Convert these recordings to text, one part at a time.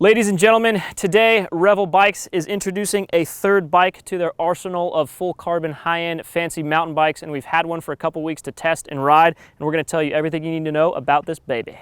Ladies and gentlemen, today Revel Bikes is introducing a third bike to their arsenal of full carbon high-end fancy mountain bikes, and we've had one for a couple weeks to test and ride, and we're going to tell you everything you need to know about this baby.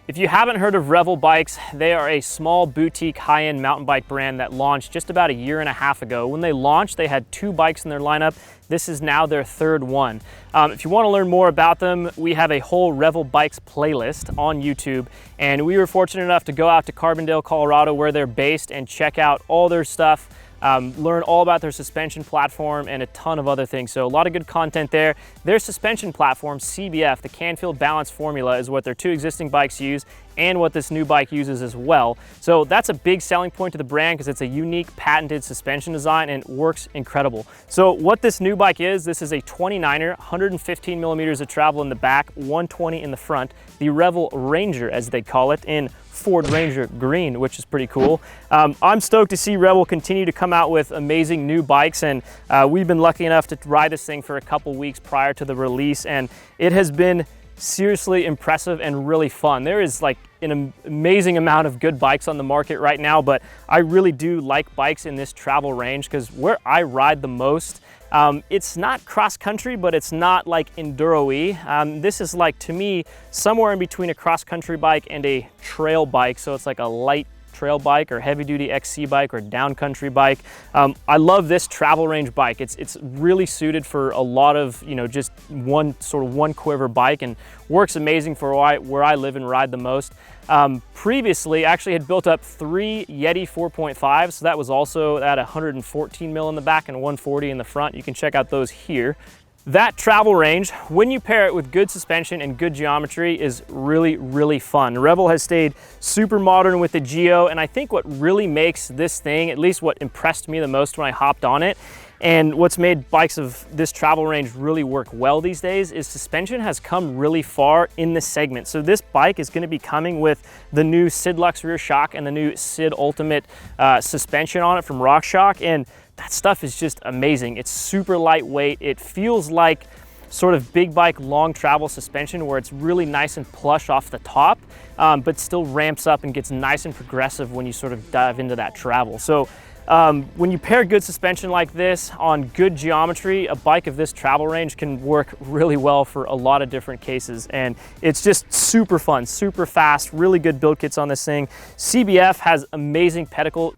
If you haven't heard of Revel Bikes, they are a small boutique high-end mountain bike brand that launched just about a year and a half ago. When they launched, they had 2 bikes in their lineup. This is now their 3rd one. If you want to learn more about them, we have a whole Revel Bikes playlist on YouTube, and we were fortunate enough to go out to Carbondale, Colorado, where they're based, and check out all their stuff. Learn all about their suspension platform and a ton of other things. So a lot of good content there. Their suspension platform, CBF, the Canfield Balance Formula, is what their 2 existing bikes use and what this new bike uses as well. So that's a big selling point to the brand because it's a unique patented suspension design and it works incredible. So what this new bike is, this is a 29'er, 115 millimeters of travel in the back, 120 in the front, the Revel Ranger as they call it, in Ford Ranger green, which is pretty cool. I'm stoked to see Revel continue to come out with amazing new bikes, and we've been lucky enough to ride this thing for a couple weeks prior to the release, and it has been seriously impressive and really fun. There is like an amazing amount of good bikes on the market right now, but I really do like bikes in this travel range because where I ride the most, it's not cross country, but it's not like enduro-y. This is like, to me, somewhere in between a cross country bike and a trail bike. So it's like a light trail bike or heavy duty XC bike or down country bike. I love this travel range bike. It's really suited for a lot of, just one quiver bike, and works amazing for where I live and ride the most. Previously, actually had built up 3 Yeti 4.5s, so that was also at 114 mil in the back and 140 in the front. You can check out those here. That travel range, when you pair it with good suspension and good geometry, is really, really fun. Revel has stayed super modern with the Geo, and I think what really makes this thing, at least what impressed me the most when I hopped on it, and what's made bikes of this travel range really work well these days, is suspension has come really far in this segment. So this bike is going to be coming with the new Sid Lux rear shock and the new Sid Ultimate suspension on it from RockShox, and that stuff is just amazing. It's super lightweight. It feels like sort of big bike long travel suspension where it's really nice and plush off the top, but still ramps up and gets nice and progressive when you sort of dive into that travel. So when you pair good suspension like this on good geometry, a bike of this travel range can work really well for a lot of different cases, and it's just super fun, super fast, really good build kits on this thing. CBF has amazing pedal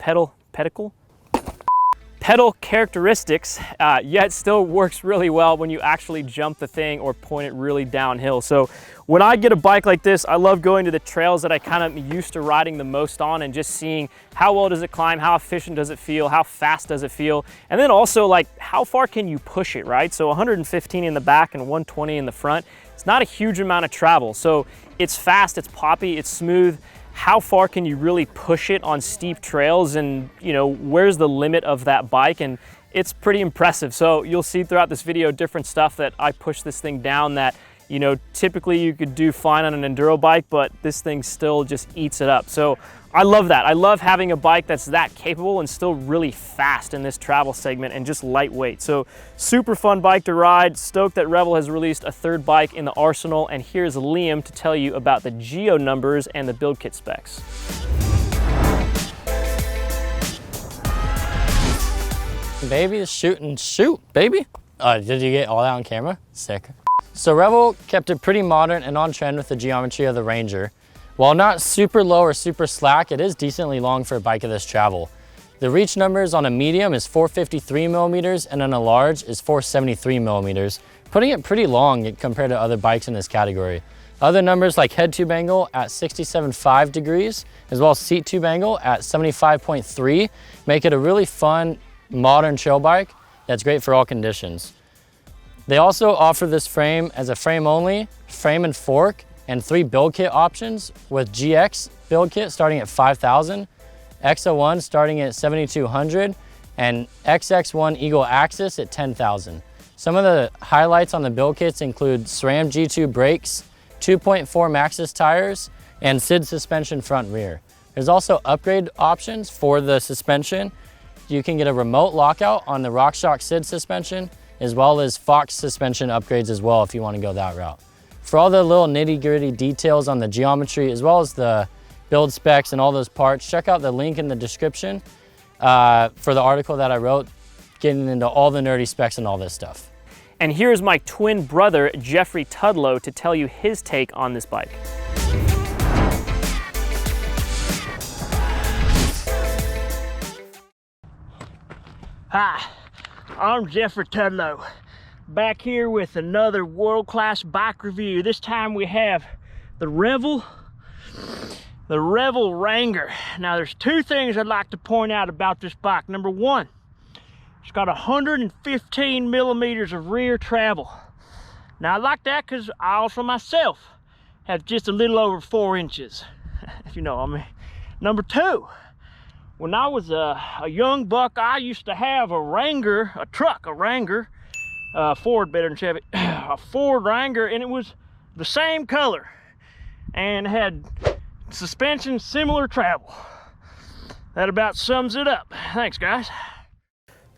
characteristics, yet still works really well when you actually jump the thing or point it really downhill. So when I get a bike like this, I love going to the trails that I kind of used to riding the most on and just seeing how well does it climb, how efficient does it feel, how fast does it feel, and then also like how far can you push it, right? So 115 in the back and 120 in the front, it's not a huge amount of travel. So it's fast, it's poppy, it's smooth. How far can you really push it on steep trails, and where's the limit of that bike? And it's pretty impressive. So you'll see throughout this video different stuff that I push this thing down that typically you could do fine on an enduro bike, but this thing still just eats it up. So I love that. I love having a bike that's that capable and still really fast in this travel segment and just lightweight. So super fun bike to ride. Stoked that Revel has released a 3rd bike in the arsenal. And here's Liam to tell you about the Geo numbers and the build kit specs. Baby, shoot and shoot, baby. Did you get all that on camera? Sick. So Revel kept it pretty modern and on trend with the geometry of the Ranger. While not super low or super slack, it is decently long for a bike of this travel. The reach numbers on a medium is 453 millimeters and on a large is 473 millimeters, putting it pretty long compared to other bikes in this category. Other numbers like head tube angle at 67.5 degrees, as well as seat tube angle at 75.3, make it a really fun, modern trail bike that's great for all conditions. They also offer this frame as a frame only, frame and fork, and 3 build kit options with GX build kit starting at 5,000, X01 starting at 7,200, and XX1 Eagle Axis at 10,000. Some of the highlights on the build kits include SRAM G2 brakes, 2.4 Maxxis tires, and SID suspension front rear. There's also upgrade options for the suspension. You can get a remote lockout on the RockShox SID suspension, as well as Fox suspension upgrades as well if you want to go that route. For all the little nitty-gritty details on the geometry, as well as the build specs and all those parts, check out the link in the description for the article that I wrote, getting into all the nerdy specs and all this stuff. And here's my twin brother, Jeffrey Tudlow, to tell you his take on this bike. Hi, I'm Jeffrey Tudlow, back here with another world-class bike review. This time we have the Revel Ranger. Now there's 2 things I'd like to point out about this bike. Number 1, it's got 115 millimeters of rear travel. Now I like that because I also myself have just a little over 4 inches, if you know what I mean. Number 2, when I was a young buck, I used to have a Ranger, a Ranger, Ford, better than Chevy, a Ford Ranger, and it was the same color and had suspension, similar travel. That about sums it up. Thanks, guys.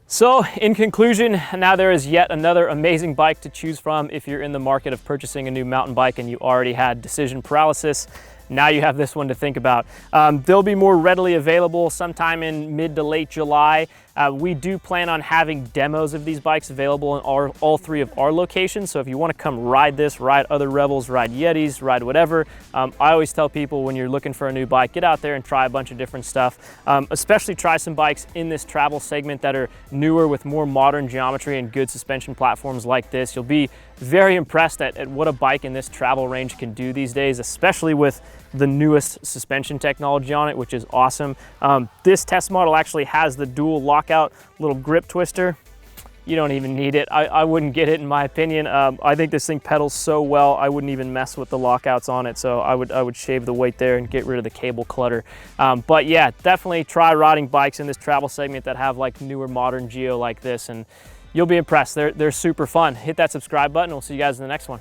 So in conclusion, now there is yet another amazing bike to choose from if you're in the market of purchasing a new mountain bike and you already had decision paralysis. Now you have this one to think about. They'll be more readily available sometime in mid to late July. We do plan on having demos of these bikes available in all 3 of our locations. So if you want to come ride this, ride other Revels, ride Yetis, ride whatever, I always tell people when you're looking for a new bike, get out there and try a bunch of different stuff. Especially try some bikes in this travel segment that are newer with more modern geometry and good suspension platforms like this. You'll be very impressed at what a bike in this travel range can do these days, especially with the newest suspension technology on it, which is awesome. This test model actually has the dual lockout little grip twister. You don't even need it. I wouldn't get it in my opinion. I think this thing pedals so well, I wouldn't even mess with the lockouts on it. So I would shave the weight there and get rid of the cable clutter. But yeah, definitely try riding bikes in this travel segment that have like newer modern geo like this, and you'll be impressed. They're super fun. Hit that subscribe button. We'll see you guys in the next one.